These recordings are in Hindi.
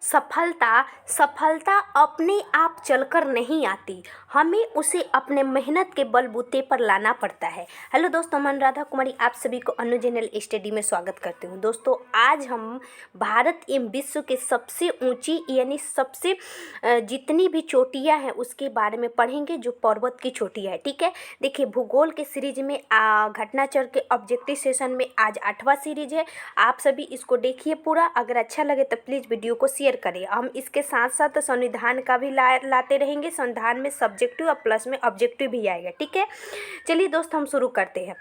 सफलता सफलता अपने आप चलकर नहीं आती, हमें उसे अपने मेहनत के बलबूते पर लाना पड़ता है। हेलो दोस्तों, मैं अनुराधा कुमारी आप सभी को अनु जनरल स्टडी में स्वागत करती हूँ। दोस्तों, आज हम भारत एवं विश्व के सबसे ऊंची यानी सबसे जितनी भी चोटियाँ हैं उसके बारे में पढ़ेंगे, जो पर्वत की चोटियाँ है। ठीक है, देखिए भूगोल के सीरीज में घटनाचर के ऑब्जेक्टिव सेशन में आज 8वां सीरीज है। आप सभी इसको देखिए पूरा। अगर अच्छा लगे तो प्लीज़ वीडियो को शेयर करें। हम इसके साथ साथ संविधान का भी लाते रहेंगे। संविधान में सब्जेक्टिव और प्लस में ऑब्जेक्टिव भी आएगा। ठीक है, चलिए दोस्त हम शुरू करते हैं।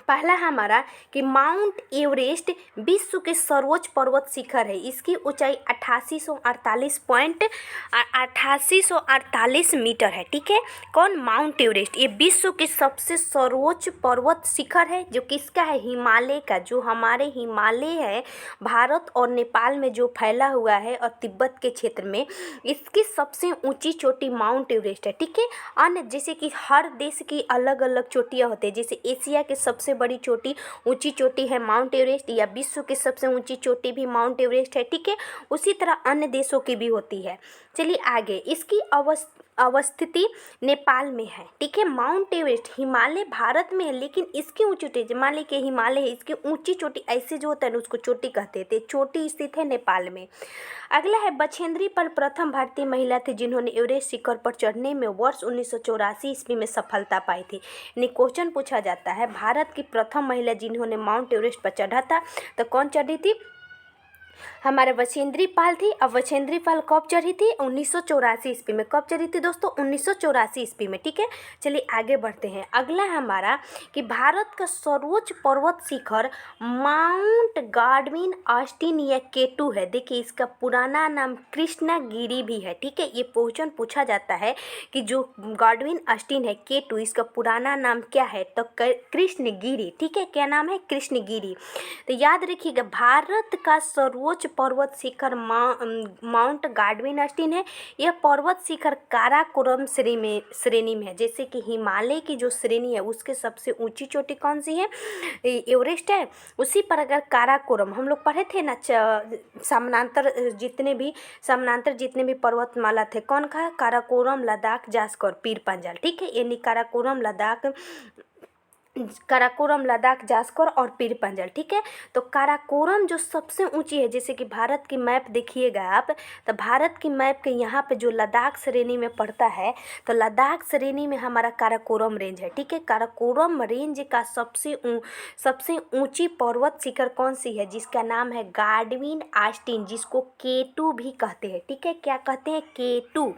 पहला हमारा कि माउंट एवरेस्ट विश्व के सर्वोच्च पर्वत शिखर है। इसकी ऊंचाई 8848 मीटर है। ठीक है, कौन? Mount Everest. ये विश्व के सबसे सर्वोच्च पर्वत शिखर है, जो किसका है? हिमालय का। जो हमारे हिमालय है भारत और नेपाल में जो फैला हुआ है और तिब्बत के क्षेत्र में, इसकी सबसे ऊंची चोटी माउंट एवरेस्ट है। ठीक है, अन्य जैसे कि हर देश की अलग अलग चोटियाँ होती है। जैसे एशिया के सबसे बड़ी चोटी ऊंची चोटी है माउंट एवरेस्ट, या विश्व की सबसे ऊंची चोटी भी माउंट एवरेस्ट है। ठीक है, उसी तरह अन्य देशों की भी होती है। चलिए आगे, इसकी अवस्थिति नेपाल में है। ठीक है, माउंट एवरेस्ट हिमालय भारत में है, लेकिन इसकी ऊंची चोटी हिमालय के हिमालय है, इसकी ऊंची चोटी ऐसे जो होता है ना उसको चोटी कहते थे। चोटी स्थित है नेपाल में। अगला है बछेंद्री पाल प्रथम भारतीय महिला थी जिन्होंने एवरेस्ट शिखर पर चढ़ने में वर्ष 1984 ईस्वी में सफलता पाई थी। यानी क्वेश्चन पूछा जाता है भारत की प्रथम महिला जिन्होंने माउंट एवरेस्ट पर चढ़ा था, तो कौन चढ़ी थी? हमारे बछेंद्री पाल थी। अब बछेंद्री पाल कब चढ़ी थी? 1984 ईस्वी में। कब चढ़ी थी दोस्तों? 1984 ईस्वी में। ठीक है, चलिए आगे बढ़ते हैं। अगला है हमारा कि भारत का सर्वोच्च पर्वत शिखर माउंट गाडविन ऑस्टिन या केटू है। देखिए इसका पुराना नाम कृष्णगिरी भी है। ठीक है, ये क्वेश्चन पूछा जाता है कि जो गाडविन ऑस्टिन है केटू, इसका पुराना नाम क्या है? तो कृष्णगिरी। ठीक है, क्या नाम है? कृष्णगिरी। तो याद रखिएगा, भारत का सर्वोच्च पर्वत शिखर माउंट गाडविन ऑस्टिन है। यह पर्वत शिखर काराकोरम श्रेणी में है। जैसे कि हिमालय की जो श्रेणी है उसके सबसे ऊंची चोटी कौन सी है? एवरेस्ट है। उसी पर अगर काराकोरम हम लोग पढ़े थे ना, समानांतर जितने भी पर्वतमाला थे, कौन का? काराकोरम, लद्दाख, जास्कर, पीर पंजाल। ठीक है, यानी काराकोरम, लद्दाख, जास्कर और पीर पंजाल। ठीक है, तो काराकोरम जो सबसे ऊंची है, जैसे कि भारत की मैप देखिएगा आप, तो भारत की मैप के यहाँ पे जो लद्दाख श्रेणी में पड़ता है, तो लद्दाख श्रेणी में हमारा काराकोरम रेंज है। ठीक है, काराकोरम रेंज का सबसे ऊंची पर्वत शिखर कौन सी है? जिसका नाम है गाडविन ऑस्टिन, जिसको केटू भी कहते हैं। ठीक है, क्या कहते हैं? केटू।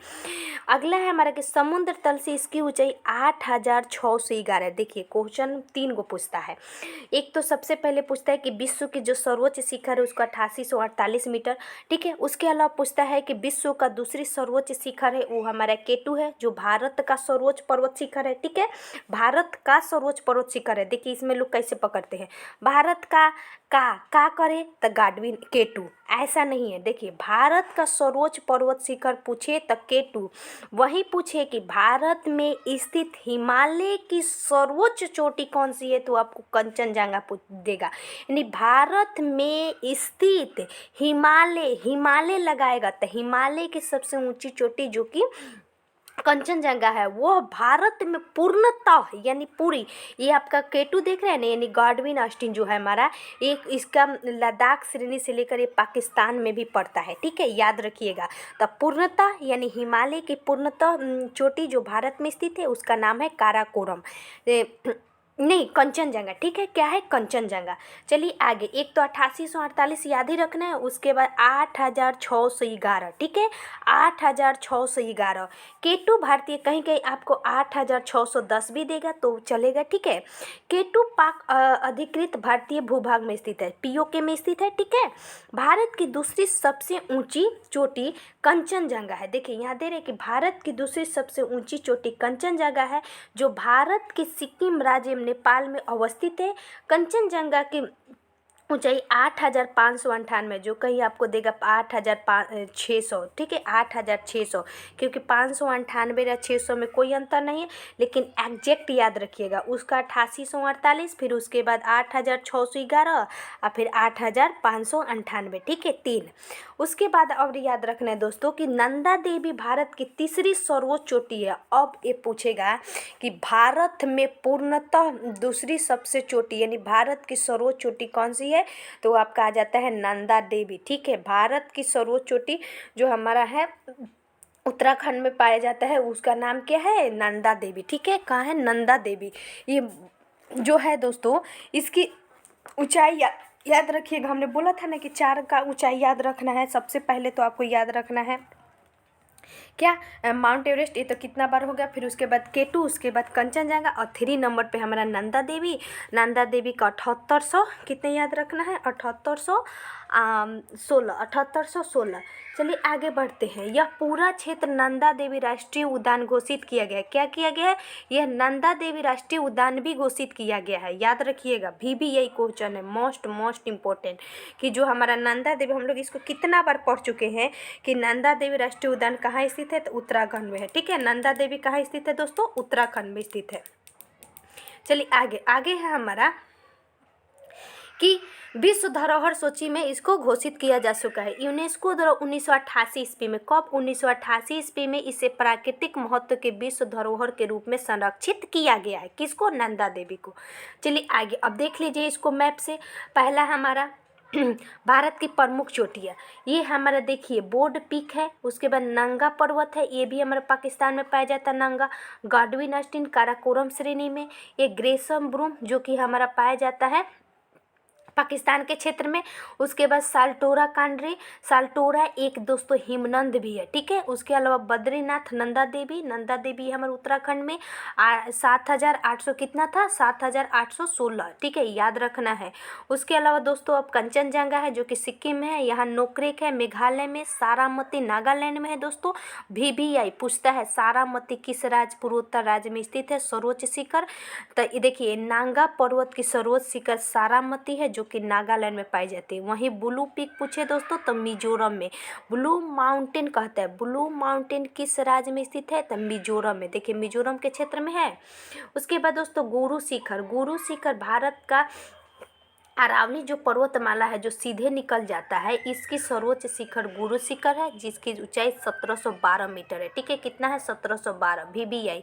अगला है हमारा कि समुद्र तल से इसकी ऊंचाई 8611। देखिए क्वेश्चन 3 को पूछता है। एक तो सबसे पहले पूछता है कि विश्व की जो सर्वोच्च शिखर है उसका 8848 मीटर। ठीक है, उसके अलावा पूछता है कि विश्व का दूसरी सर्वोच्च शिखर है, वो हमारा केटू है, जो भारत का सर्वोच्च पर्वत शिखर है। ठीक है, भारत का सर्वोच्च पर्वत शिखर है। देखिए इसमें लोग कैसे पकड़ते हैं, भारत का करे तो गाडविन केटू, ऐसा नहीं है। देखिए भारत का सर्वोच्च पर्वत शिखर पूछे तो केटू, वहीं पूछे कि भारत में स्थित हिमालय की सर्वोच्च चोटी कौन सी है, तो आपको कंचनजंगा पूछ देगा। यानी भारत में स्थित हिमालय लगाएगा तो हिमालय की सबसे ऊंची चोटी जो कि कंचनजंगा है, वो भारत में पूर्णतः यानी पूरी, ये आपका केटू देख रहे हैं ना, यानी गाडविन ऑस्टिन जो है हमारा, एक इसका लद्दाख श्रेणी से लेकर ये पाकिस्तान में भी पड़ता है। ठीक है, याद रखिएगा। तो पूर्णतः यानी हिमालय की पूर्णतः चोटी जो भारत में स्थित है उसका नाम है काराकोरम, नहीं कंचनजंगा। ठीक है, क्या है? कंचनजंगा। चलिए आगे, एक तो 8848 याद ही रखना है, उसके बाद 8611। ठीक है, 8611। केटू भारतीय, कहीं कहीं आपको 8610 भी देगा तो चलेगा। ठीक है, केटू पाक अधिकृत भारतीय भूभाग में स्थित है, पीओके में स्थित है। ठीक है, भारत की दूसरी सबसे ऊंची चोटी कंचनजंगा है। देखिए यहाँ दे रहे कि भारत की दूसरी सबसे ऊंची चोटी कंचनजंगा है, जो भारत के सिक्किम राज्य नेपाल में अवस्थित है। कंचनजंगा की ऊंचाई 8,598, जो कहीं आपको देगा 8,600, ठीक है, 8,600, क्योंकि 598 या 600 में कोई अंतर नहीं है, लेकिन एग्जैक्ट याद रखिएगा। उसका 8848, फिर उसके बाद 8,611 और फिर 8,598, ठीक है, 3। उसके बाद और याद रखना है दोस्तों कि नंदा देवी भारत की तीसरी सर्वोच्च चोटी है। अब ये पूछेगा कि भारत में पूर्णतः दूसरी सबसे चोटी यानी भारत की सर्वोच्च चोटी कौन सी है, तो आपका आ जाता है नंदा देवी, ठीक है। भारत की सर्वोच्च चोटी जो हमारा है उत्तराखंड में पाया जाता है, उसका नाम क्या है, नंदा देवी, ठीक है। कहाँ है, नंदा देवी। ये जो है दोस्तों, इसकी ऊंचाई याद रखिएगा। हमने बोला था ना कि 4 का ऊंचाई याद रखना है। सबसे पहले तो आपको याद रखना है क्या, माउंट एवरेस्ट, ये तो कितना बार हो गया। फिर उसके बाद K2, उसके बाद कंचनजंगा, और 3 नंबर पे हमारा नंदा देवी। नंदा देवी का 7800 कितने याद रखना है, 7816। चलिए आगे बढ़ते हैं। यह पूरा क्षेत्र नंदा देवी राष्ट्रीय उद्यान घोषित किया गया है। क्या किया गया है, यह नंदा देवी राष्ट्रीय उद्यान भी घोषित किया गया है। याद रखिएगा, भी यही क्वेश्चन है, मोस्ट इम्पोर्टेंट, कि जो हमारा नंदा देवी, हम लोग इसको कितना बार पढ़ चुके हैं कि नंदा देवी राष्ट्रीय उद्यान कहाँ स्थित है, तो उत्तराखंड में है, ठीक है। नंदा देवी कहाँ स्थित है दोस्तों, उत्तराखंड में स्थित है। चलिए आगे है हमारा कि विश्व धरोहर सूची में इसको घोषित किया जा चुका है यूनेस्को द्वारा 1988 ईस्वी में। कब, 1988 ईस्वी में इसे प्राकृतिक महत्व के विश्व धरोहर के रूप में संरक्षित किया गया है। किसको, नंदा देवी को। चलिए आगे अब देख लीजिए इसको मैप से। पहला हमारा भारत की प्रमुख चोटियाँ, ये हमारा देखिए बोर्ड पीक है। उसके बाद नंगा पर्वत है, ये भी हमारा पाकिस्तान में पाया जाता है नंगा। गाडविन अस्टीन काराकोरम श्रेणी में। ये ग्रेसम ब्रूम जो कि हमारा पाया जाता है पाकिस्तान के क्षेत्र में। उसके बाद साल्टोरा कांड्री, साल्टोरा एक दोस्तों हिमनंद भी है, ठीक है। उसके अलावा बद्रीनाथ, नंदा देवी हमारे उत्तराखंड में 7,800 कितना था, 7,816, ठीक है, याद रखना है। उसके अलावा दोस्तों अब कंचनजंगा है जो कि सिक्किम में है। यहाँ नोकरेक है मेघालय में। सारामती नागालैंड में है दोस्तों। VVI पूछता है सारामती किस राज्य, पूर्वोत्तर राज्य में स्थित है, सर्वोच्च शिखर। तो ये देखिए नांगा पर्वत की सर्वोच्च शिखर सारामती है जो कि नागालैंड में पाई जाती है। वहीं ब्लू पीक पूछे दोस्तों तो मिजोरम में। ब्लू माउंटेन कहता है, ब्लू माउंटेन किस राज्य में स्थित है, तो मिजोरम में। देखिए मिजोरम के क्षेत्र में है। उसके बाद दोस्तों गुरु शिखर भारत का अरावली जो पर्वतमाला है जो सीधे निकल जाता है, इसकी सर्वोच्च शिखर गुरु शिखर है जिसकी ऊंचाई 1712 मीटर है, ठीक है। कितना है, 1712 VVI।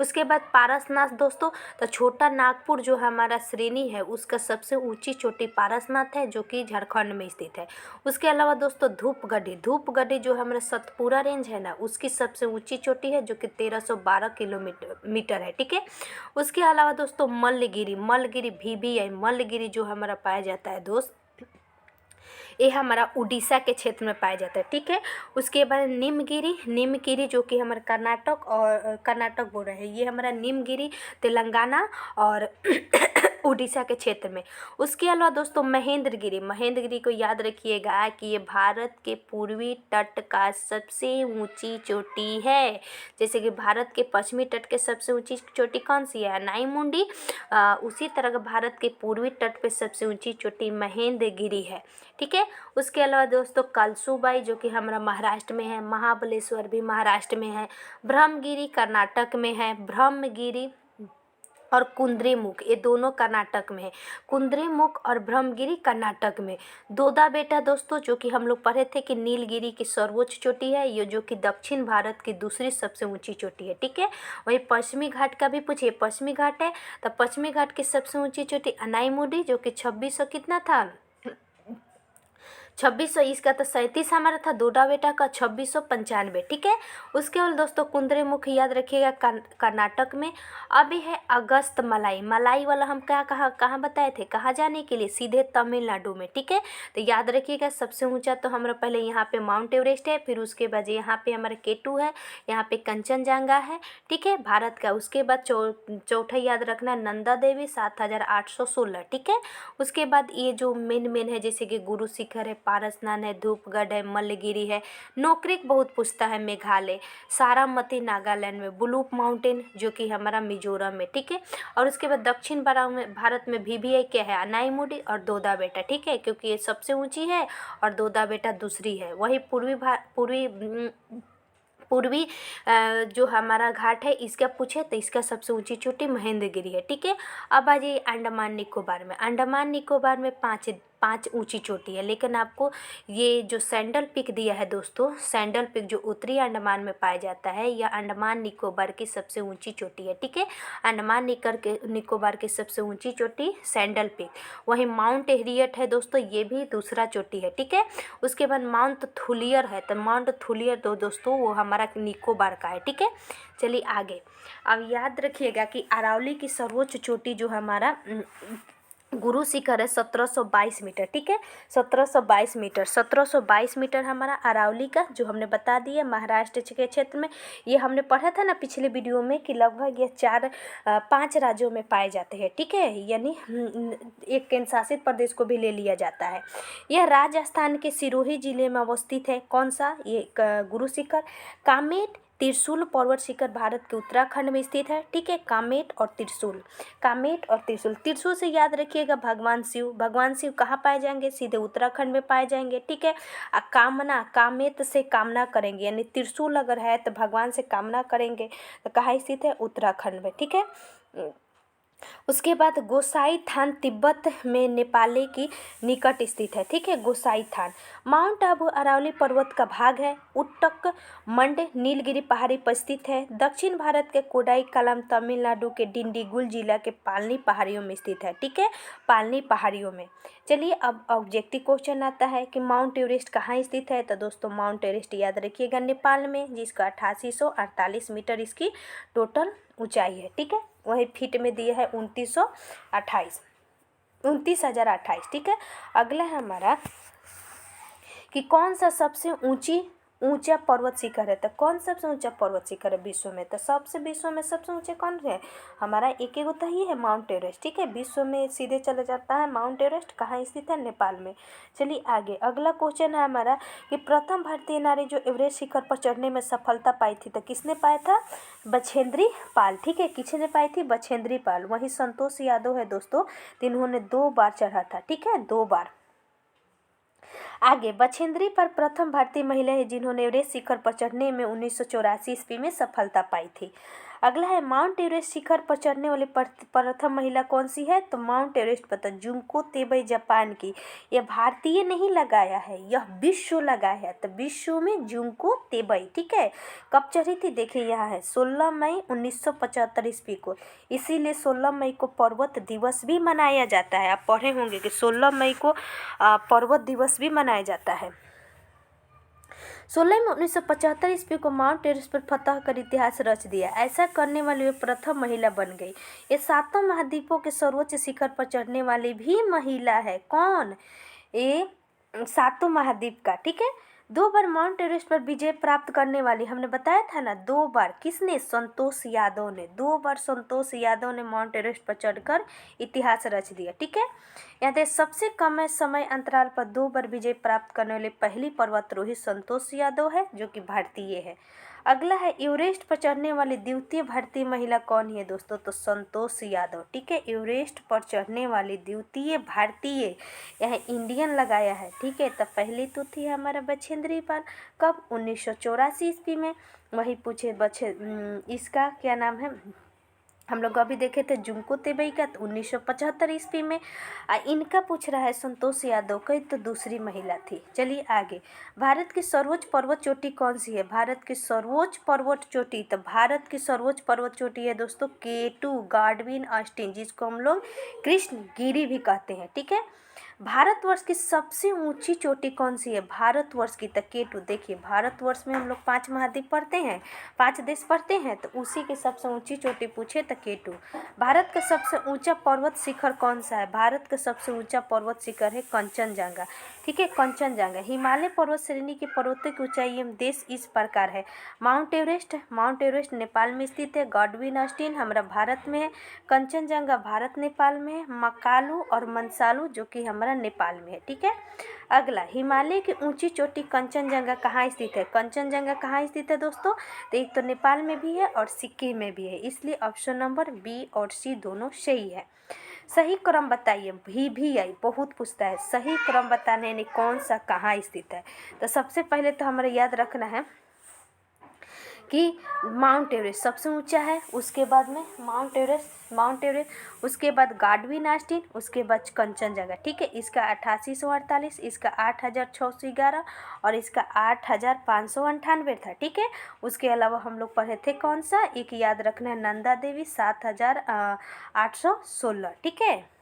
उसके बाद पारसनाथ दोस्तों, तो छोटा नागपुर जो हमारा श्रेणी है उसका सबसे ऊंची चोटी पारसनाथ है जो कि झारखंड में स्थित है। उसके अलावा दोस्तों धूपगढ़ी जो हमारा सतपुरा रेंज है ना, उसकी सबसे ऊंची चोटी है जो कि 1312 किलोमीटर है, ठीक है। उसके अलावा दोस्तों मल्लगिरी VVI, मल्लगिरी जो हमारा पाया जाता है दोस्त, ये हमारा उड़ीसा के क्षेत्र में पाया जाता है, ठीक है। उसके बाद नीमगिरी जो कि हमारा कर्नाटक बोल रहे हैं, ये हमारा नीमगिरी तेलंगाना और उड़ीसा के क्षेत्र में। उसके अलावा दोस्तों महेंद्रगिरी को याद रखिएगा कि ये भारत के पूर्वी तट का सबसे ऊंची चोटी है। जैसे कि भारत के पश्चिमी तट के सबसे ऊंची चोटी कौन सी है, नाईमुंडी। उसी तरह भारत के पूर्वी तट पे सबसे ऊंची चोटी महेंद्रगिरी है, ठीक है। उसके अलावा दोस्तों कलसूबाई जो कि हमारा महाराष्ट्र में है, महाबलेश्वर भी महाराष्ट्र में है, ब्रह्मगिरी कर्नाटक में है, ब्रह्मगिरी और कुद्रेमुख ये दोनों कर्नाटक में है। कुद्रेमुख और ब्रह्मगिरी कर्नाटक में। दोदा बेटा दोस्तों जो कि हम लोग पढ़े थे कि नीलगिरी की सर्वोच्च चोटी है, ये जो कि दक्षिण भारत की दूसरी सबसे ऊंची चोटी है, ठीक है। वही पश्चिमी घाट का भी पूछिए, पश्चिमी घाट है तो पश्चिमी घाट की सबसे ऊंची चोटी अनाईमुडी जो कि 2600 कितना था, 2600। इसका तो 37 हमारा था। दोडा बेटा का 2695, ठीक है। उसके बाद दोस्तों कुद्रेमुख याद रखिएगा कर्नाटक में। अभी है अगस्त मलाई वाला हम कहाँ बताए थे, कहाँ जाने के लिए, सीधे तमिलनाडु में, ठीक है। तो याद रखिएगा सबसे ऊंचा तो हमारा पहले यहाँ पे माउंट एवरेस्ट है, फिर उसके बाद यहाँ पे हमारा K2 है, यहाँ पे कंचनजंगा है, ठीक है, भारत का। उसके बाद चौथा याद रखना नंदा देवी 7816, ठीक है। उसके बाद ये जो मेन है जैसे कि गुरु शिखर है पारसनाथ है, धूपगढ़ है, मल्लगिरी है। नोक्रेक बहुत पूछता है, मेघालय। सारामती नागालैंड में, ब्लू माउंटेन जो कि हमारा मिजोरम में, ठीक है। और उसके बाद दक्षिण भारत में VVI क्या है, अनाईमुडी और दोदा बेटा, ठीक है, क्योंकि ये सबसे ऊंची है और दोदा बेटा दूसरी है। वही पूर्वी जो हमारा घाट है इसका पूछे तो इसका सबसे ऊंची चोटी महेंद्रगिरी है, ठीक है। अब आ जाइए अंडमान निकोबार में। अंडमान निकोबार में पाँच ऊंची चोटी है, लेकिन आपको ये जो सैंडल पिक दिया है दोस्तों, सैंडल पिक जो उत्तरी अंडमान में पाया जाता है, यह अंडमान निकोबार की सबसे ऊंची चोटी है, ठीक है। अंडमान निकोबार की सबसे ऊंची चोटी सैंडल पिक। वहीं माउंट हैरियट है दोस्तों, ये भी दूसरा चोटी है, ठीक है। उसके बाद माउंट थुलियर है, तो माउंट थुलियर तो दोस्तों वो हमारा निकोबार का है, ठीक है। चलिए आगे। अब याद रखिएगा कि अरावली की सर्वोच्च चोटी जो हमारा गुरु शिखर है 1722 मीटर, ठीक है। 1722 मीटर, 1722 मीटर हमारा अरावली का, जो हमने बता दिया महाराष्ट्र के क्षेत्र में। ये हमने पढ़ा था ना पिछले वीडियो में कि लगभग ये 5 राज्यों में पाए जाते हैं, ठीक है। यानी एक केंद्र शासित प्रदेश को भी ले लिया जाता है। यह राजस्थान के सिरोही जिले में अवस्थित है। कौन सा, ये गुरु शिखर। कामेट त्रिशूल पर्वत शिखर भारत के उत्तराखंड में स्थित है, ठीक है। कामेट और त्रिशूल, कामेट और त्रिशूल। त्रिशूल से याद रखिएगा भगवान शिव, भगवान शिव कहाँ पाए जाएंगे, सीधे उत्तराखंड में पाए जाएंगे, ठीक है। कामना, कामेत से कामना करेंगे, यानी त्रिशूल अगर है तो भगवान से कामना करेंगे, तो कहाँ स्थित है, उत्तराखंड में, ठीक है। उसके बाद गोसाई थान तिब्बत में नेपाली की निकट स्थित है, ठीक है, गोसाई थान। माउंट आबू अरावली पर्वत का भाग है। उट्टक मंड नीलगिरी पहाड़ी पर स्थित है। दक्षिण भारत के कोडाई कलाम तमिलनाडु के डिंडीगुल जिला के पालनी पहाड़ियों में स्थित है, ठीक है, पालनी पहाड़ियों में। चलिए अब ऑब्जेक्टिव क्वेश्चन आता है कि माउंट एवरेस्ट कहाँ स्थित है, तो दोस्तों माउंट एवरेस्ट याद रखिएगा नेपाल में, जिसका 8848 मीटर इसकी टोटल ऊंचाई है, ठीक है। वही फीट में दिया है 29,028, ठीक है। अगला है हमारा कि कौन सा सबसे ऊंचा पर्वत शिखर है, तो कौन सबसे ऊंचा पर्वत शिखर है विश्व में, तो विश्व में सबसे ऊंचे कौन है, हमारा एक तो ही है माउंट एवरेस्ट, ठीक है। विश्व में सीधे चला जाता है माउंट एवरेस्ट, कहाँ स्थित है, नेपाल में। चलिए आगे, अगला क्वेश्चन है हमारा कि प्रथम भारतीय नारी जो एवरेस्ट शिखर पर चढ़ने में सफलता पाई थी, तो किसने पाया था, बछेंद्री पाल, ठीक है। किसने पाई थी, बछेंद्री पाल। वहीं संतोष यादव है दोस्तों, इन्होंने 2 बार चढ़ा था, ठीक है, 2 बार। आगे, बछेंद्री पर प्रथम भारतीय महिला है जिन्होंने एवरेस्ट शिखर पर चढ़ने में 1984 ईस्वी में सफलता पाई थी। अगला है माउंट एवरेस्ट शिखर पर चढ़ने वाली प्रथम महिला कौन सी है, तो माउंट एवरेस्ट पता जुंको तेबई जापान की। यह भारतीय नहीं लगाया है, यह विश्व लगाया है, तो विश्व में जुंको तेबई, ठीक है। कब चढ़ी थी, देखिए यहाँ है 16 मई 1975 ईस्वी को। इसीलिए 16 मई को पर्वत दिवस भी मनाया जाता है। आप पढ़े होंगे कि 16 मई को पर्वत दिवस भी मनाया जाता है। 16 मई 1975 ईस्वी को माउंट एवरेस्ट पर फतह कर इतिहास रच दिया। ऐसा करने वाली वे प्रथम महिला बन गई। ये 7 महाद्वीपों के सर्वोच्च शिखर पर चढ़ने वाली भी महिला है। कौन, ये 7 महाद्वीप का, ठीक है। 2 बार माउंट एवरेस्ट पर विजय प्राप्त करने वाली, हमने बताया था ना, 2 बार किसने, संतोष यादव ने। 2 बार संतोष यादव ने माउंट एवरेस्ट पर चढ़कर इतिहास रच दिया, ठीक है। यहाँ पे सबसे कम समय अंतराल पर 2 बार विजय प्राप्त करने वाली पहली पर्वतारोही संतोष यादव है, जो कि भारतीय है। अगला है एवरेस्ट पर चढ़ने वाली द्वितीय भारतीय महिला कौन है दोस्तों, तो संतोष यादव, ठीक है। एवरेस्ट पर चढ़ने वाली द्वितीय भारतीय, यह इंडियन लगाया है, ठीक है। तो पहली तो थी हमारा बछेंद्री पाल, कब, 1984 ईस्वी में। वही पूछे इसका क्या नाम है, हम लोग अभी देखे थे जुंको तेबई का, तो 1975 ईस्वी में। इनका पूछ रहा है संतोष यादव का, तो दूसरी महिला थी। चलिए आगे, भारत की सर्वोच्च पर्वत चोटी कौन सी है, भारत की सर्वोच्च पर्वत चोटी, तो भारत की सर्वोच्च पर्वत चोटी है दोस्तों K2 गाडविन ऑस्टिन, जिसको हम लोग कृष्णगिरी भी कहते हैं, ठीक है। भारतवर्ष की सबसे ऊंची चोटी कौन सी है, भारतवर्ष की, तो K2। देखिए भारतवर्ष में हम लोग 5 महाद्वीप पढ़ते हैं, 5 देश पढ़ते हैं, तो उसी की सबसे ऊंची चोटी पूछे तो K2। भारत का सबसे ऊंचा पर्वत शिखर कौन सा है, भारत का सबसे ऊंचा पर्वत शिखर है कंचनजंगा, ठीक है, कंचनजंगा। हिमालय पर्वत श्रेणी के पर्वतों की ऊंचाई एवं देश इस प्रकार है। माउंट एवरेस्ट नेपाल में स्थित है। गाडविन ऑस्टिन हमारा भारत में है। कंचनजंगा भारत नेपाल में है। मकालू और मनसालू जो कि हमारा हमारा नेपाल में है, ठीक है। अगला, हिमालय की ऊंची चोटी कंचनजंगा कहाँ स्थित है? कंचनजंगा कहाँ स्थित है दोस्तों? तो एक तो नेपाल में भी है और सिक्किम में भी है, इसलिए ऑप्शन नंबर बी और सी दोनों सही है। सही क्रम बताइए, भी आई बहुत पूछता है, सही क्रम बताने यानी कौन सा कहाँ स्थित है। तो सबसे पहले तो हमें याद रखना है कि माउंट एवरेस्ट सबसे ऊंचा है, उसके बाद में माउंट एवरेस्ट, उसके बाद गाडविन आस्टीन, उसके बाद कंचनजंगा, ठीक है। इसका 8848, इसका 8611 और इसका 8598 था, ठीक है। उसके अलावा हम लोग पढ़े थे कौन सा, एक याद रखना है नंदा देवी 7816, ठीक है।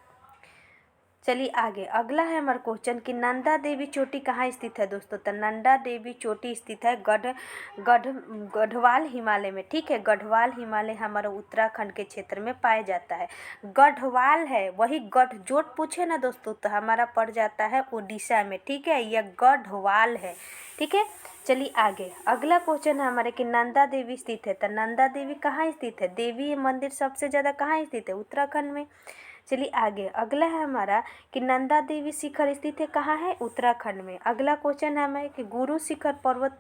चलिए आगे, अगला है हमारा क्वेश्चन कि नंदा देवी चोटी कहाँ स्थित है दोस्तों? तो नंदा देवी चोटी स्थित है गढ़वाल हिमालय में, ठीक है। गढ़वाल हिमालय हमारा उत्तराखंड के क्षेत्र में पाया जाता है। गढ़वाल है, वही गढ़ जोट पूछे ना दोस्तों तो हमारा पड़ जाता है उड़ीसा में, ठीक है। यह गढ़वाल है, ठीक है। चलिए आगे, अगला क्वेश्चन है हमारे कि नंदा देवी स्थित है। तो नंदा देवी कहाँ स्थित है? देवी मंदिर सबसे ज़्यादा कहाँ स्थित है? उत्तराखंड में। चलिए आगे, अगला है हमारा कि नंदा देवी शिखर स्थित है कहाँ है? उत्तराखंड में। अगला क्वेश्चन है हमें कि गुरु शिखर पर्वत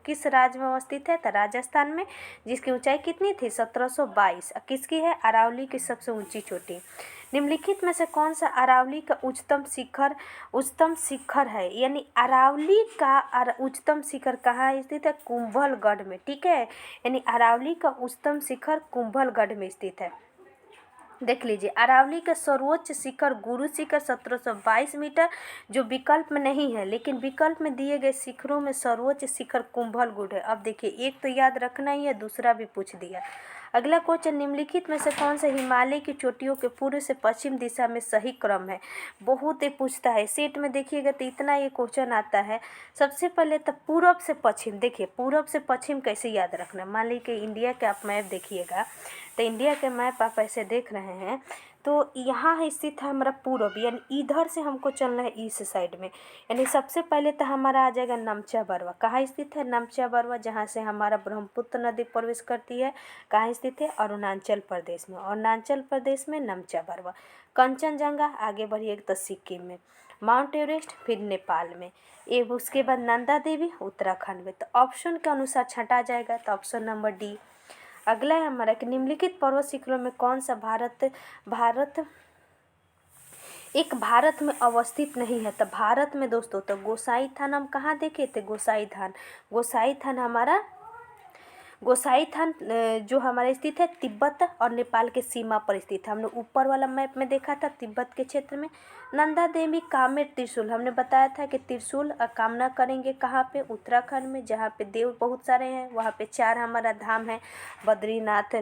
किस राज्य में अवस्थित है? तो राजस्थान में, जिसकी ऊंचाई कितनी थी? 1722। किसकी है? अरावली की सबसे ऊंची चोटी। निम्नलिखित में से कौन सा अरावली का उच्चतम शिखर है? यानी अरावली का उच्चतम शिखर कहाँ स्थित है? कुंभलगढ़ में, ठीक है। यानी अरावली का उच्चतम शिखर कुंभलगढ़ में स्थित है। देख लीजिए, अरावली का सर्वोच्च शिखर गुरु शिखर 1722 मीटर, जो विकल्प में नहीं है, लेकिन विकल्प में दिए गए शिखरों में सर्वोच्च शिखर कुंभलगढ़ है। अब देखिए, एक तो याद रखना ही है, दूसरा भी पूछ दिया। अगला क्वेश्चन, निम्नलिखित में से कौन सा हिमालय की चोटियों के पूर्व से पश्चिम दिशा में सही क्रम है? बहुत ही पूछता है, सेट में देखिएगा तो इतना ये क्वेश्चन आता है। सबसे पहले तो पूरब से पश्चिम, देखिए पूरब से पश्चिम कैसे याद रखना। मान लीजिए इंडिया के आप मैप देखिएगा, तो इंडिया के मैप आप ऐसे देख रहे हैं, तो यहाँ स्थित है हमारा पूरब, यानी इधर से हमको चलना है ईस्ट साइड में। यानी सबसे पहले तो हमारा आ जाएगा नमचा बरवा। कहाँ स्थित है नमचा बरवा? जहाँ से हमारा ब्रह्मपुत्र नदी प्रवेश करती है। कहाँ स्थित है? अरुणाचल प्रदेश में। अरुणाचल प्रदेश में नमचा बरवा। कंचनजंगा आगे बढ़िए तो सिक्किम में। माउंट एवरेस्ट फिर नेपाल में। ये उसके बाद नंदा देवी उत्तराखंड में। तो ऑप्शन के अनुसार छँटा जाएगा, तो ऑप्शन नंबर डी। अगला है हमारा कि निम्नलिखित पर्वत शिखरों में कौन सा भारत में अवस्थित नहीं है? तो भारत में दोस्तों तो गोसाई थान हम कहाँ देखे थे? गोसाई थान जो हमारे स्थित है तिब्बत और नेपाल के सीमा पर स्थित है। हमने ऊपर वाला मैप में देखा था तिब्बत के क्षेत्र में। नंदा देवी कामेर त्रिशूल, हमने बताया था कि त्रिशूल कामना करेंगे कहाँ पे? उत्तराखंड में, जहाँ पे देव बहुत सारे हैं। वहाँ पे 4 हमारा धाम है, बद्रीनाथ,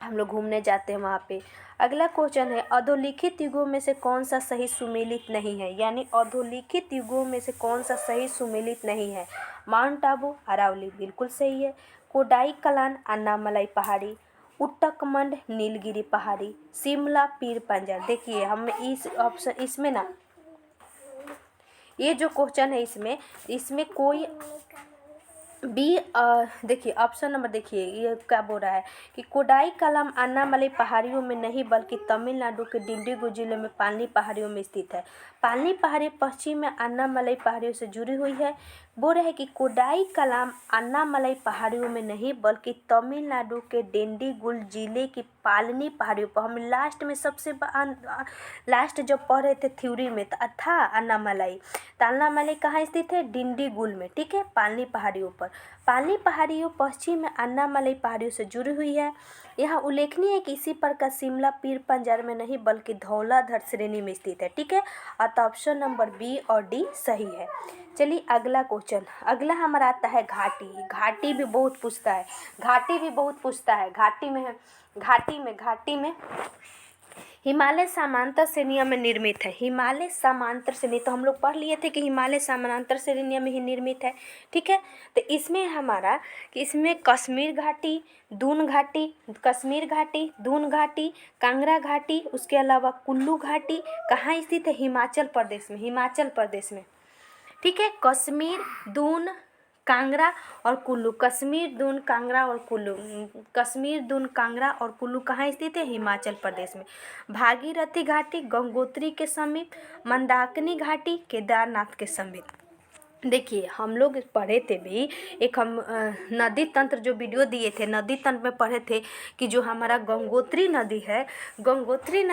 हम लोग घूमने जाते हैं वहाँ पे। अगला क्वेश्चन है, अधोलिखित युगों में से कौन सा सही सुमेलित नहीं है? यानी अधोलिखित युगों में से कौन सा सही सुमेलित नहीं है? माउंट आबू, अरावली बिल्कुल सही है। कोडाई कलान, अन्नामलाई पहाड़ी, उट्टकमंड, नीलगिरी पहाड़ी, शिमला, पीर पंजाल। देखिए हम इस ऑप्शन इसमें ना, ये जो क्वेश्चन है इसमें कोई बी, देखिए ऑप्शन नंबर देखिए ये क्या बोल रहा है कि कोडाई कलाम अन्नामलाई पहाड़ियों में नहीं बल्कि तमिलनाडु के डिंडीगुल जिले में पालनी पहाड़ियों में स्थित है। पालनी पहाड़ी पश्चिम में अन्नामलाई पहाड़ियों से जुड़ी हुई है। बोल रहे हैं कि कोडाई कलाम अन्नामलाई पहाड़ियों में नहीं बल्कि तमिलनाडु के डिंडीगुल जिले की पालनी पहाड़ियों पर। हम लास्ट में लास्ट जब पढ़ रहे थे थ्योरी में तो था अन्नामलाई। तो अन्नामलाई कहाँ स्थित है? डिंडीगुल में, ठीक है, पालनी पहाड़ियों पर। पालनी पहाड़ियों पश्चिम में अन्नामलाई पहाड़ियों से जुड़ी हुई है। यहाँ उल्लेखनीय है कि इसी प्रकार शिमला पीर पंजाल में नहीं बल्कि धौलाधर श्रेणी में स्थित है, ठीक है। अतः ऑप्शन नंबर बी और डी सही है। चलिए अगला क्वेश्चन, अगला हमारा आता है घाटी। घाटी भी बहुत पूछता है। घाटी में हिमालय समांतर श्रेणियों में निर्मित है। हिमालय समांतर श्रेणी तो हम लोग पढ़ लिए थे कि हिमालय समांतर श्रेणियों में ही निर्मित है, ठीक है। तो इसमें हमारा कि इसमें कश्मीर घाटी, दून घाटी, कांगड़ा घाटी, उसके अलावा कुल्लू घाटी कहाँ स्थित है? हिमाचल प्रदेश में, ठीक है। कश्मीर, दून, कांगड़ा और कुल्लू, कश्मीर, दून, कांगड़ा और कुल्लू। कश्मीर, दून, कांगड़ा और कुल्लू कहाँ स्थित है? हिमाचल प्रदेश में। भागीरथी घाटी गंगोत्री के समीप, मंदाकिनी घाटी केदारनाथ के समीप। देखिए हम लोग पढ़े थे भी, एक हम नदी तंत्र जो वीडियो दिए थे, नदी तंत्र में पढ़े थे कि जो हमारा गंगोत्री नदी है, गंगोत्री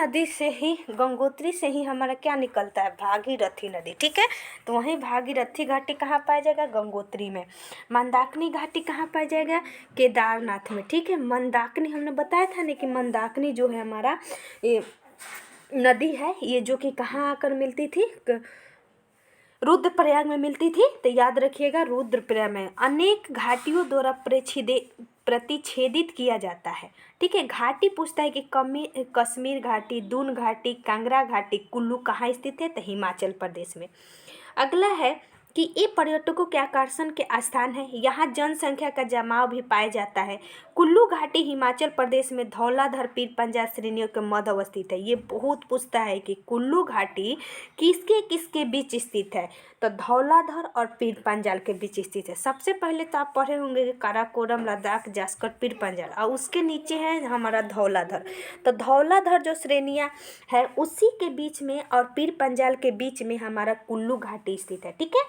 से ही हमारा क्या निकलता है? भागीरथी नदी, ठीक है। तो वहीं भागीरथी घाटी कहाँ पाया जाएगा? गंगोत्री में। मंदाकिनी घाटी कहाँ पाया जाएगा? केदारनाथ में, ठीक है। मंदाकिनी हमने बताया था ना कि मंदाकिनी जो है हमारा ये नदी है, ये जो कि कहाँ आकर मिलती थी? रुद्रप्रयाग में मिलती थी। तो याद रखिएगा रुद्रप्रयाग में। अनेक घाटियों द्वारा प्रतिच्छेदित किया जाता है, ठीक है। घाटी पूछता है कि कश्मीर घाटी, दून घाटी, कांगड़ा घाटी, कुल्लू कहाँ स्थित है? तो हिमाचल प्रदेश में। अगला है कि ये पर्यटकों के आकर्षण के स्थान है, यहाँ जनसंख्या का जमाव भी पाया जाता है। कुल्लू घाटी हिमाचल प्रदेश में धौलाधर पीर पंजाल श्रेणियों के मध्य अवस्थित है। ये बहुत पूछता है कि कुल्लू घाटी किसके किसके बीच स्थित है? तो धौलाधर और पीर पंजाल के बीच स्थित है। सबसे पहले तो आप पढ़े होंगे कि काराकोरम, लद्दाख, जास्कर, पीर पंजाल, और उसके नीचे है हमारा धौलाधर। तो धौलाधर जो श्रेणियाँ है उसी के बीच में और पीर पंजाल के बीच में हमारा कुल्लू घाटी स्थित है, ठीक है।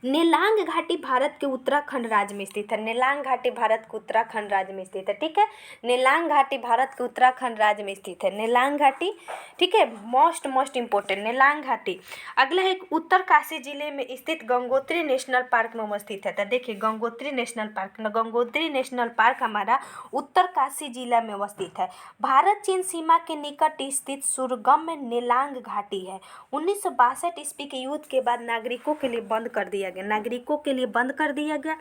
नेलांग घाटी भारत के उत्तराखंड राज्य में स्थित है। नेलांग घाटी भारत के उत्तराखंड राज्य में स्थित है, ठीक है। नेलांग घाटी भारत के उत्तराखंड राज्य में स्थित है, नेलांग घाटी, ठीक है। मोस्ट इंपोर्टेंट नेलांग घाटी। अगला है उत्तरकाशी जिले में स्थित गंगोत्री नेशनल पार्क में अवस्थित है। तो देखिए गंगोत्री नेशनल पार्क हमारा उत्तरकाशी जिला में अवस्थित है। भारत चीन सीमा के निकट स्थित सुरगम में नेलांग घाटी है। 1962 ईस्वी के युद्ध के बाद नागरिकों के लिए बंद कर दिया गया।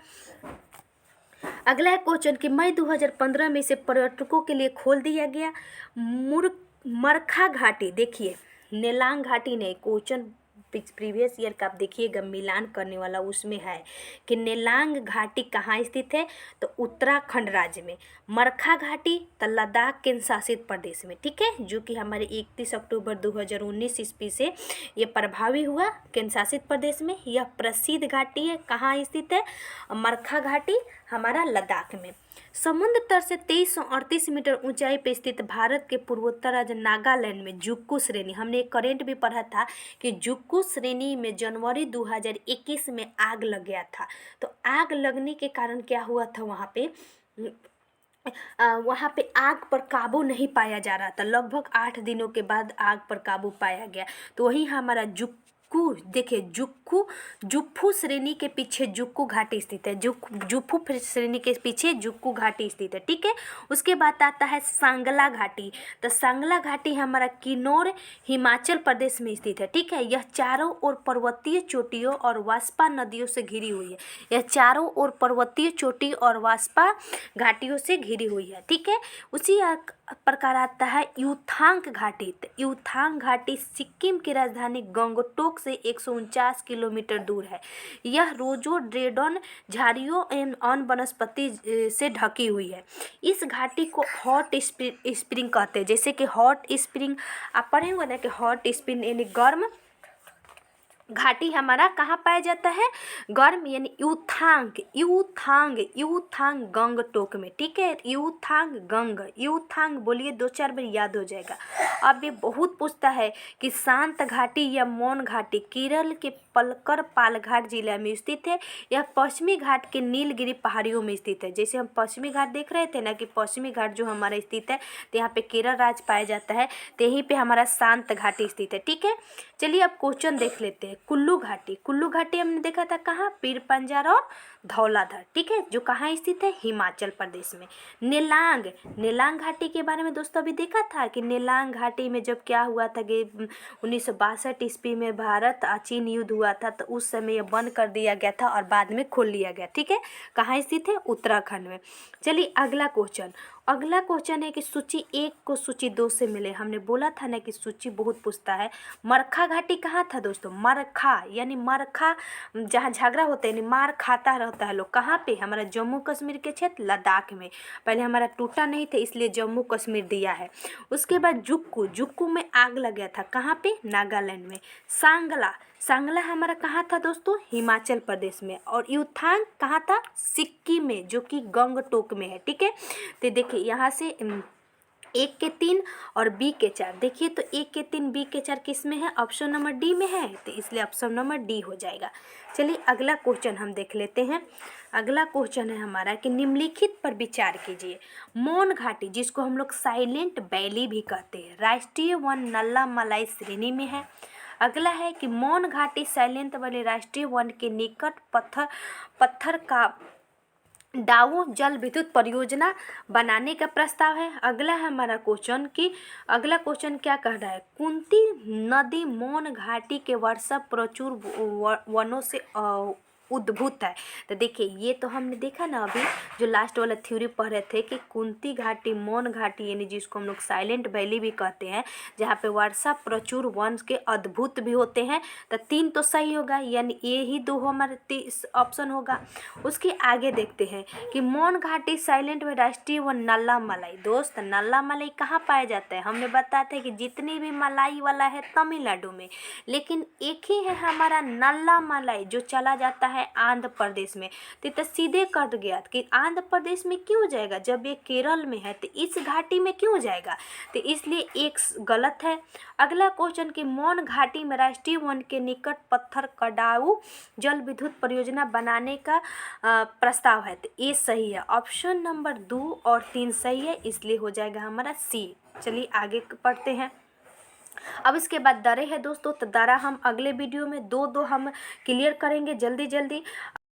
अगला है क्वेश्चन कि मई 2015 में इसे पर्यटकों के लिए खोल दिया गया। मरखा घाटी, देखिए नेलांग घाटी नहीं, क्वेश्चन प्रीवियस ईयर का आप देखिएगा मिलान करने वाला, उसमें है कि नेलांग घाटी कहाँ स्थित है? तो उत्तराखंड राज्य में। मरखा घाटी तो लद्दाख केंद्र शासित प्रदेश में, ठीक है, जो कि हमारे 31 अक्टूबर 2019 ईस्वी से ये प्रभावी हुआ केंद्र शासित प्रदेश में। यह प्रसिद्ध घाटी है, कहाँ स्थित है? मरखा घाटी हमारा लद्दाख में। समुद्र तल से 2338 मीटर ऊंचाई पर स्थित भारत के पूर्वोत्तर राज्य नागालैंड में जुक्कू श्रेणी, हमने एक करेंट भी पढ़ा था कि जुक्कू श्रेणी में जनवरी 2021 में आग लग गया था। तो आग लगने के कारण क्या हुआ था? वहाँ पे आग पर काबू नहीं पाया जा रहा था। लगभग 8 दिनों के बाद आग पर काबू पाया गया। तो वही हमारा देखिए जुफ्फू श्रेणी के पीछे जुक्कू घाटी स्थित है। जुफ्फू श्रेणी के पीछे जुक्कू घाटी स्थित है, ठीक है। उसके बाद आता है सांगला घाटी। तो सांगला घाटी हमारा किन्नौर हिमाचल प्रदेश में स्थित है, ठीक है। यह चारों ओर पर्वतीय चोटियों और वास्पा नदियों से घिरी हुई है। यह चारों ओर पर्वतीय चोटी और वास्पा घाटियों से घिरी हुई है, ठीक है। उसी प्रकार आता है युथांग घाटी। तो युथांग घाटी सिक्किम की राजधानी गंगटोक से 149 किलोमीटर दूर है। यह रोडोडेंड्रॉन झाड़ियों एवं अन्य वनस्पति से ढकी हुई है। इस घाटी को हॉट स्प्रिंग कहते हैं। जैसे कि हॉट स्प्रिंग आप पढ़े होंगे ना कि हॉट स्प्रिंग यानी गर्म घाटी हमारा कहाँ पाया जाता है? गर्म यानी यूथांग गंगटोक में, ठीक है। यूथांग बोलिए 2-4 बार याद हो जाएगा। अब ये बहुत पूछता है कि शांत घाटी या मौन घाटी केरल के पलक्कड़ पालघाट जिला में स्थित है। यह पश्चिमी घाट के नीलगिरी पहाड़ियों में स्थित है। जैसे हम पश्चिमी घाट देख रहे थे ना कि पश्चिमी घाट जो हमारा स्थित है तो यहाँ पे केरल राज्य पाया जाता है। तो यहीं पे हमारा शांत घाटी स्थित है, ठीक है। चलिए अब क्वेश्चन देख लेते हैं। कुल्लू घाटी हमने देखा था कहाँ? पीर पंजाल और धौलाधर, ठीक है, जो कहाँ स्थित है? हिमाचल प्रदेश में। नेलांग घाटी के बारे में दोस्तों अभी देखा था कि नेलांग घाटी में जब क्या हुआ था कि 1962 ईस्वी में भारत चीन युद्ध हुआ था, तो उस समय ये बंद कर दिया गया था और बाद में खोल लिया गया, ठीक है। कहाँ स्थित है? उत्तराखंड में। चलिए अगला क्वेश्चन है कि सूची 1 को सूची 2 से मिले। हमने बोला था ना कि सूची बहुत पूछता है। मरखा घाटी कहाँ था दोस्तों? मरखा यानी मरखा जहाँ झगड़ा होता है यानी मार खाता रहता है लोग, कहाँ पे? हमारा जम्मू कश्मीर के क्षेत्र लद्दाख में। पहले हमारा टूटा नहीं था इसलिए जम्मू कश्मीर दिया है। उसके बाद जुक्कू में आग लग गया था, कहाँ पे? नागालैंड में। सांगला हमारा कहाँ था दोस्तों, हिमाचल प्रदेश में, और युथांग कहाँ था, सिक्किम में, जो कि गंगटोक में है। ठीक है, तो देखिए यहाँ से 1 के 3 और B के 4, देखिए तो 1 के 3 B के 4 किस में है, ऑप्शन नंबर डी में है, तो इसलिए ऑप्शन नंबर डी हो जाएगा। चलिए अगला क्वेश्चन हम देख लेते हैं। अगला क्वेश्चन है हमारा कि निम्नलिखित पर विचार कीजिए। मौन घाटी, जिसको हम लोग साइलेंट वैली भी कहते हैं, राष्ट्रीय वन नल्ला मलाई श्रेणी में है। अगला है कि मौन घाटी साइलेंट वैली राष्ट्रीय वन के निकट पत्थर का डाऊ जल विद्युत परियोजना बनाने का प्रस्ताव है। अगला है हमारा क्वेश्चन कि अगला क्वेश्चन क्या कह रहा है, कुंती नदी मौन घाटी के वर्षा प्रचुर वनों से उद्भूत है। तो देखिए ये तो हमने देखा ना अभी जो लास्ट वाला थ्योरी पढ़ रहे थे कि कुंती घाटी मौन घाटी, यानी जिसको हम लोग साइलेंट वैली भी कहते हैं, जहाँ पे वर्षा प्रचुर वन के अद्भुत भी होते हैं। तो 3 तो सही होगा, यानी ये ही 2 हमारा ऑप्शन होगा। उसके आगे देखते हैं कि मौन घाटी साइलेंट व राष्ट्रीय वन नल्ला मलाई। दोस्त नल्ला मलाई कहाँ पाया जाता है, हमने बताया था कि जितनी भी मलाई वाला है तमिलनाडु में, लेकिन एक ही है हमारा नल्ला मलाई जो चला जाता है आंध्र प्रदेश में। तो सीधे कट गया कि आंध्र प्रदेश में क्यों जाएगा जब ये केरल में है, तो इस घाटी में क्यों जाएगा, तो इसलिए एक गलत है। अगला क्वेश्चन कि मौन घाटी में राष्ट्रीय वन के निकट पत्थर कटाऊ जल विद्युत परियोजना बनाने का प्रस्ताव है, तो ये सही है, ऑप्शन नंबर 2 और 3 सही है, इसलिए हो जाएगा हमारा सी। चलिए आगे पढ़ते हैं। अब इसके बाद दरे है दोस्तों, तो दरा हम अगले वीडियो में 2 हम क्लियर करेंगे जल्दी जल्दी।